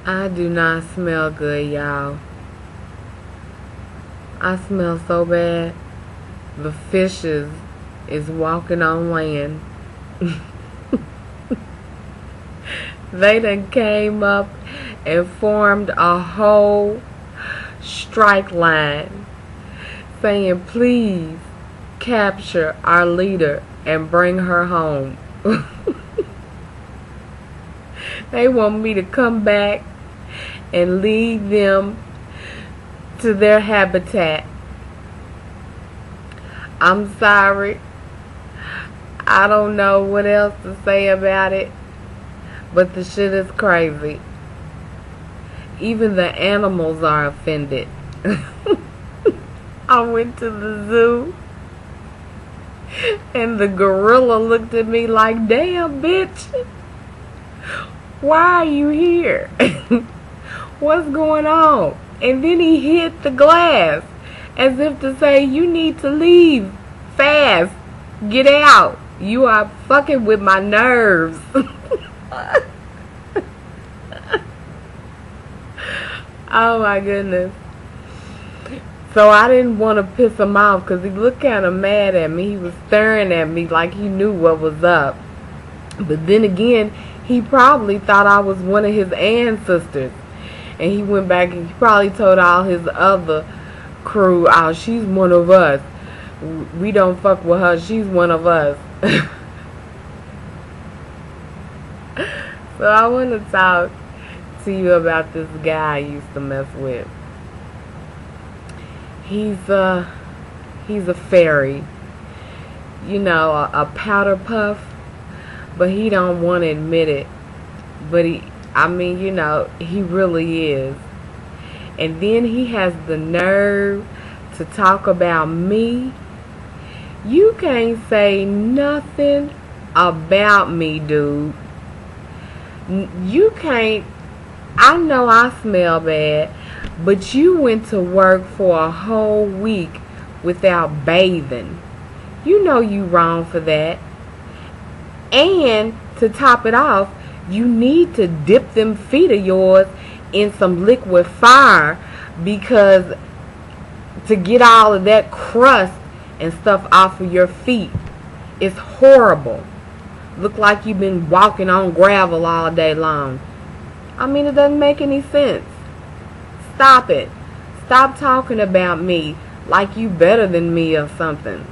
I do not smell good, y'all. I smell so bad. The fishes is walking on land. They done came up and formed a whole strike line saying, please capture our leader and bring her home. They want me to come back and lead them to their habitat. I'm sorry. I don't know what else to say about it, but the shit is crazy. Even the animals are offended. I went to the zoo and the gorilla looked at me like, damn, bitch, why are you here? What's going on? And then he hit the glass as if to say, you need to leave fast. Get out. You are fucking with my nerves. Oh my goodness. So I didn't want to piss him off because he looked kind of mad at me. He was staring at me like he knew what was up. But then again, he probably thought I was one of his ancestors. And he went back and he probably told all his other crew, oh, she's one of us. We don't fuck with her. She's one of us. So I want to talk to you about this guy I used to mess with. He's a fairy. You know, a powder puff. But he don't want to admit it. But you know, he really is. And then he has the nerve to talk about me. You can't say nothing about me, dude. You can't. I know I smell bad, but you went to work for a whole week without bathing. You know you wrong for that. And to top it off, you need to dip them feet of yours in some liquid fire, because to get all of that crust and stuff off of your feet is horrible. Look like you've been walking on gravel all day long. I mean, it doesn't make any sense. Stop it. Stop talking about me like you better than me or something.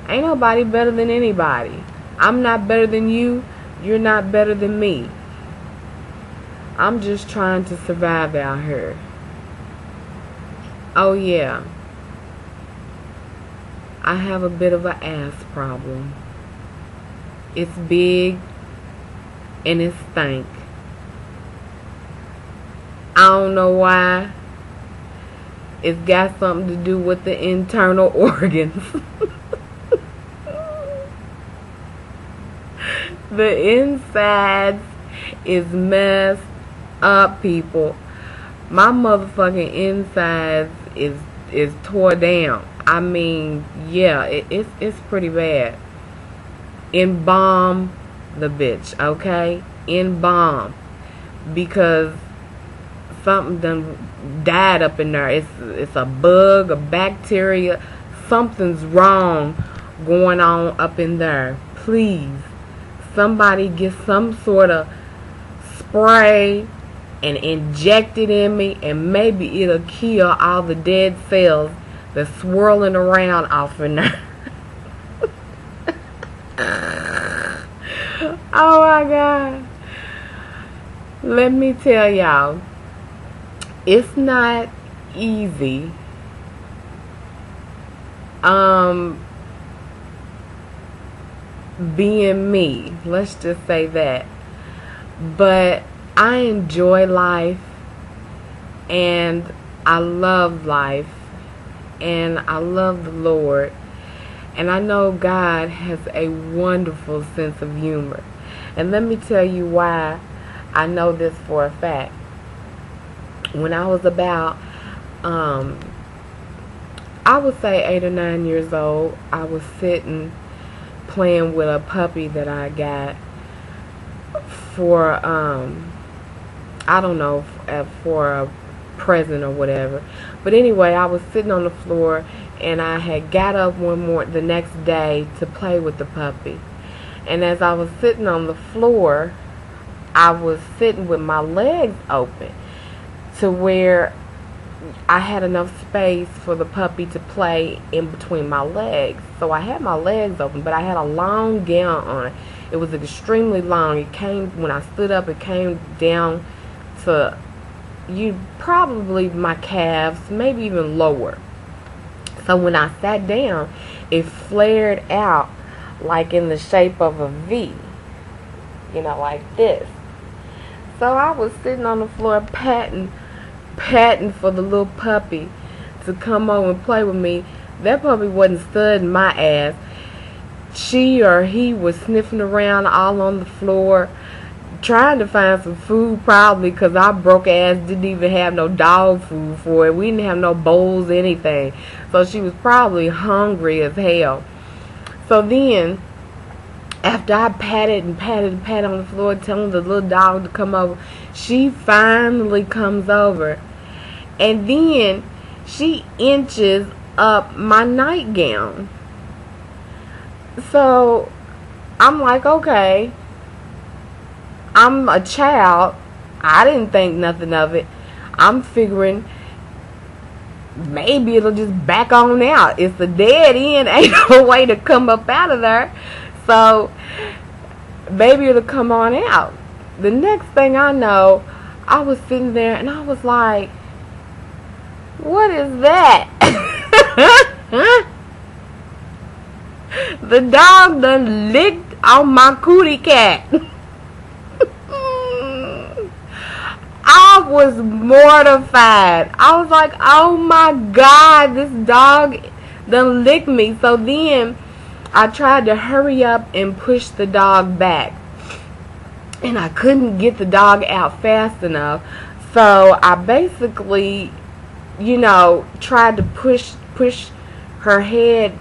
Ain't nobody better than anybody. I'm not better than you. You're not better than me. I'm just trying to survive out here. Oh yeah. I have a bit of an ass problem. It's big and it stank. I don't know why. It's got something to do with the internal organs. The insides is messed up, people. My motherfucking insides is tore down. I mean, yeah, it's pretty bad. Embalm the bitch, okay? Embalm, because something done died up in there. It's a bug, a bacteria. Something's wrong going on up in there. Please, somebody get some sort of spray and inject it in me, and maybe it'll kill all the dead cells that's swirling around off in there. Oh my God. Let me tell y'all, it's not easy being me. Let's just say that. But I enjoy life, and I love life, and I love the Lord, and I know God has a wonderful sense of humor. And let me tell you why I know this for a fact. When I was about I would say 8 or 9 years old, I was sitting playing with a puppy that I got for I don't know, for a present or whatever. But anyway, I was sitting on the floor, and I had got up the next day to play with the puppy. And as I was sitting on the floor, I was sitting with my legs open to where I had enough space for the puppy to play in between my legs. So I had my legs open, but I had a long gown on. It was extremely long. It came, when I stood up, it came down to probably my calves, maybe even lower. So when I sat down, it flared out like in the shape of a V, like this. So I was sitting on the floor patting for the little puppy to come over and play with me. That puppy wasn't studying my ass. She or he was sniffing around all on the floor, trying to find some food, probably because our broke ass didn't even have no dog food for it. We didn't have no bowls, anything. So she was probably hungry as hell. So then, after I patted on the floor, telling the little dog to come over, she finally comes over. And then she inches up my nightgown. So I'm like, okay, I'm a child. I didn't think nothing of it. I'm figuring maybe it'll just back on out. It's a dead end. Ain't no way to come up out of there. So maybe it'll come on out. The next thing I know, I was sitting there and I was like, what is that? The dog done licked on my cootie cat. I was mortified. I was like, oh my God, this dog done licked me. So then I tried to hurry up and push the dog back. And I couldn't get the dog out fast enough. So I basically, tried to push her head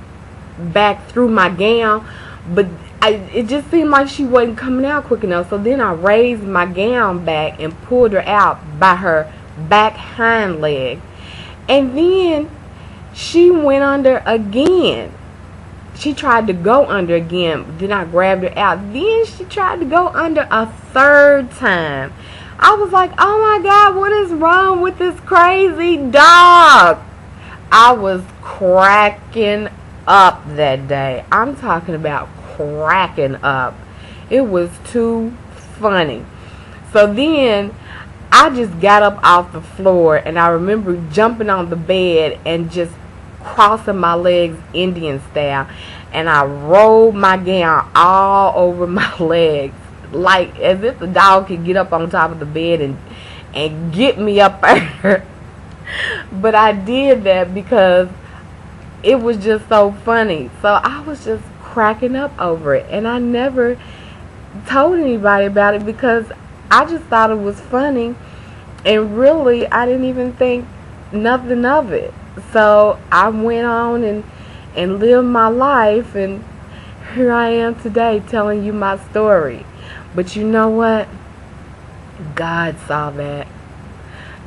back through my gown. But it just seemed like she wasn't coming out quick enough. So then I raised my gown back and pulled her out by her back hind leg. And then she went under again. She tried to go under again. Then I grabbed her out. Then she tried to go under a third time. I was like, oh my God, what is wrong with this crazy dog? I was cracking up that day. I'm talking about cracking up. It was too funny. So then I just got up off the floor, and I remember jumping on the bed and just crossing my legs Indian style, and I rolled my gown all over my legs, like as if the dog could get up on top of the bed and get me up there. But I did that because it was just so funny. So I was just cracking up over it, and I never told anybody about it because I just thought it was funny, and really I didn't even think nothing of it. So I went on and lived my life, and here I am today telling you my story. But you know what? God saw that.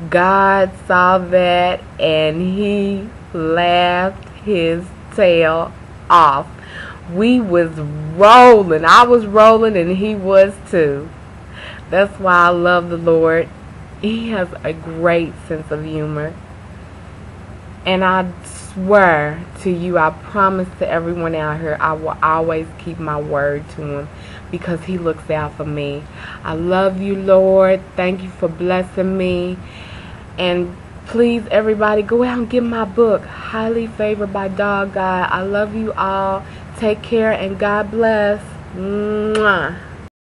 God saw that, and He laughed His tail off. We was rolling. I was rolling, and He was too. That's why I love the Lord. He has a great sense of humor. And I swear to you, I promise to everyone out here, I will always keep my word to Him because He looks out for me. I love you, Lord. Thank you for blessing me. And please, everybody, go out and get my book, Highly Favored by Dog God. I love you all. Take care and God bless. Mwah.